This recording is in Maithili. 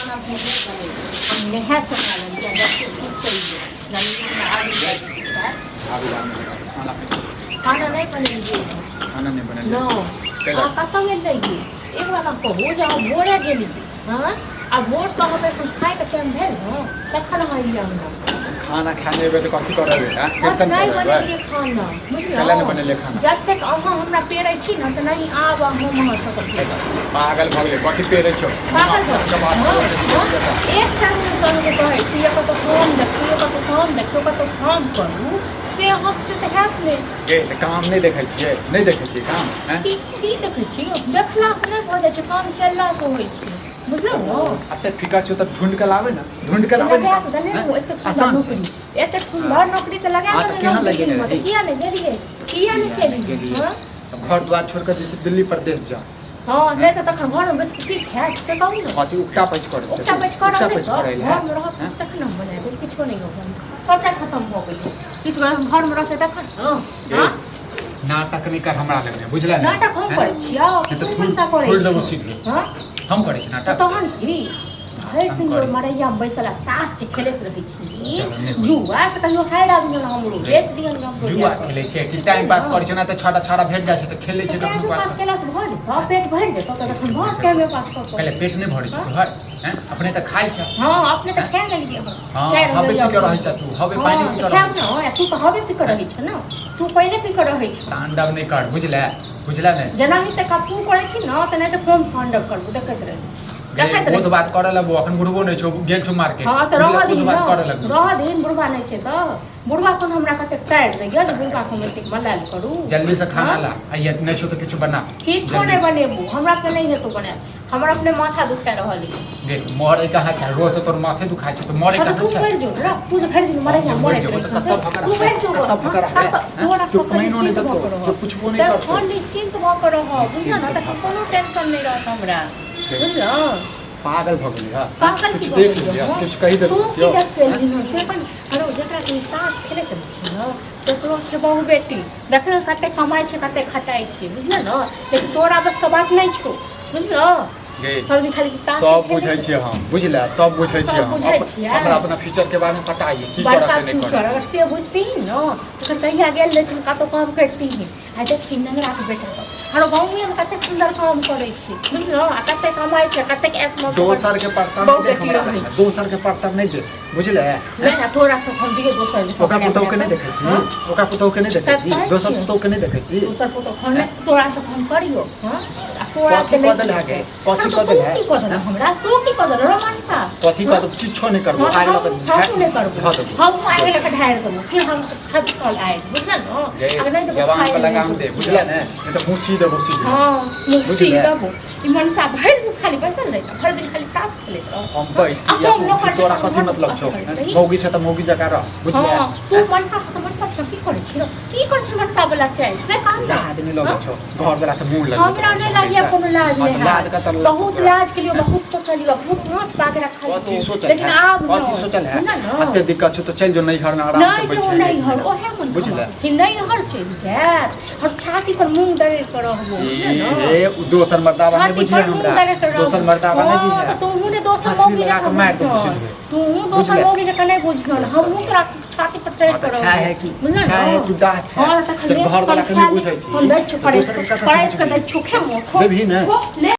खाना भूखे बने हम नहा सोना लगे जब से सूट करिए लगे ना आगे खाना नहीं बनेंगे खाना नहीं बनेगा नो कत में जाइए एक वाला को हो जाओ बोरे गेली हां अब वोट सब पे कुछ खाए के टाइम भेल हो तखन हम जाऊंगा खाना खाने में तो कथी करबे कीर्तन नहीं करबे बनेंगे खाना कला नहीं बनेले खाना जब तक अहाँ हमरा पेरै छी न त नहीं आब हम मह सकत पागल भगले कथी पेरे छो पागल एक साल में सब कहै छी एक तो हम देखियो कतो काम करू से हम से हैत ने गे त काम नहीं देखै छियै नहीं देखै छियै काम हैं की देखै छी देखला से नहीं भ जाय छै काम केला से होय छै बुझलौ न अब तक फिकर छो त ढूंढ के लावे ना ढूंढ के लावे एतेक सुंदर नौकरी त लगा दे किया नहीं गेलिए हां घर द्वार छोड़ कर जैसे दिल्ली प्रदेश जा हां नहीं त तखन घर में बैठ के ठीक है से कहू न कथी उक्टा पैच कर उक्टा पैच कर घर में रह कुछ तक न बने किछो नहीं होगा सबटा खत्म हो गई किछ हम घर में रहते तखन हां नाटक नहीं कर हमरा लगे बुझला नाटक हम करे छियो तो फुल डबल सीट हां हम करे छी नाटक तहन की भरि दिन मरैया बैसल ताश खेलैत रहै छी जुआ से कहियो खाइ आदमी न हमरो बेच दियन हम जुआ खेलै छै कि टाइम पास करै छै ना त छोटा छोटा भेट जाइ छै त खेलै छै टाइम पास केला से भर जेतौ पेट भरि जेतौ त तखन भर टाइम पास कर पहले पेट नहीं भरै छै घर हैं अपने त खाइ छै हां अपने त खा लेलिए हां हबे पी के रहै छै तू हबे पानी पी के रहै छै तू त हबे पी के रहै छै न तू पहिले पी के रहै छै तांडव नहीं कर बुझला नहीं जना ही त कपू करै छी न त नहीं त कोन तांडव करबू देखैत रह बहुत बात करे लगबो अखन बुढ़बो नहीं छो गेल छो मार्केट हां त रह दिन बात करे लगबो रह दिन बुढ़वा नहीं छै त बुढ़वा कोन हमरा कते टाइट दे गयो जे बुढ़वा को में मलाल करू जल्दी से खाना ला आइए नहीं छो तो कुछ बना किछो नहीं बनेबू हमरा पे नहीं हेतौ बना हमरा अपने माथा दुखता रहली देख मोरे कहां छै रोज तोर माथे दुखाय छै तो मोरे कहां छै तू बैठ जो रे तू जे भर दिन मरे या मोरे तू बैठ जो तोरा तो कहीं नहीं तो कुछ वो नहीं करतो फोन निश्चिंत भ कर रह बुझना न त कोनो टेंशन नहीं रहत हमरा बुझला पागल भ गेली हां पागल कुछ देख लिया कुछ कहि दे तू की देखते न से अपन अरे जकरा तू ताश खेले कर छी न तकरो छै बहु बेटी देखन कते कमाई छै कते खटाई छै बुझला न लेकिन तोरा बस का बात नहीं छौ बुझला सब खाली ताश सब बुझै छी हम बुझला सब बुझै छी हम हमरा अपना फ्यूचर के बारे में पता है की करत नहीं करत अगर से बुझती ही न तो कहिया गेल लेकिन का तो काम करती ही आ देख कि नंगरा के बेटा हर गांव में कते सुंदर काम करे छी बुझलो आ कते कमाई छै कते ऐस में दोसर के प्रताप नहीं देख हमरा दोसर के प्रताप नहीं दे बुझले नहीं थोड़ा सा हम दिए दोसर ओका पुतौ के नहीं देखै छी ओका पुतौ के नहीं देखै छी दोसर पुतौ के नहीं देखै छी दोसर पुतौ खने तोरा से हम करियो हां आ तोरा के बदल आगे कथि बदल है की बदल हमरा तू की बदल रोमांसा कथि बदल किछो नहीं करबो आगे लग हम नहीं करबो हम आगे लग ढाल करबो फिर हम खद कल आए बुझना न अगर नहीं जवान पे लगाम दे बुझला ने नहीं तो मुछी दे मुछी हां मुछी देबो ई मनसा भर दिन खाली बैसल रह भर दिन खाली ताश खेलैत रह हम बैसी तोरा कथि मतलब छौ मौगी छ त मौगी जका रह बुझलिए तू मनसा छ त मनसा छ की करे छी मनसा वाला चाहे से काम ना आदमी लोग छौ घर वाला से मुंह लग हमरा नहीं लागिया कोनो लाज नहीं बहुत लाज के लिए बहुत तो चलियो बहुत मत बात रखा लेकिन आप कथि सोचल है अते दिक्कत छ तो चल जो नहीं घर में आराम से बैठ नहीं घर ओहे मन बुझला छी नहीं घर चल जा और छाती पर मुंह दर्द कर रहबो ए दोसर मर्दावा नहीं बुझिए हमरा दोसर मर्दावा नहीं है तो तू ने दोसर मौगी लगा के मार दे तू दोसर मौगी जका नहीं बुझियो हम तोरा छाती पर चढ़ कर अच्छा है कि अच्छा है तू दाह छै घर वाला के नहीं बुझै छी हम दै छु परेश कर दै छु खेमो देबही ना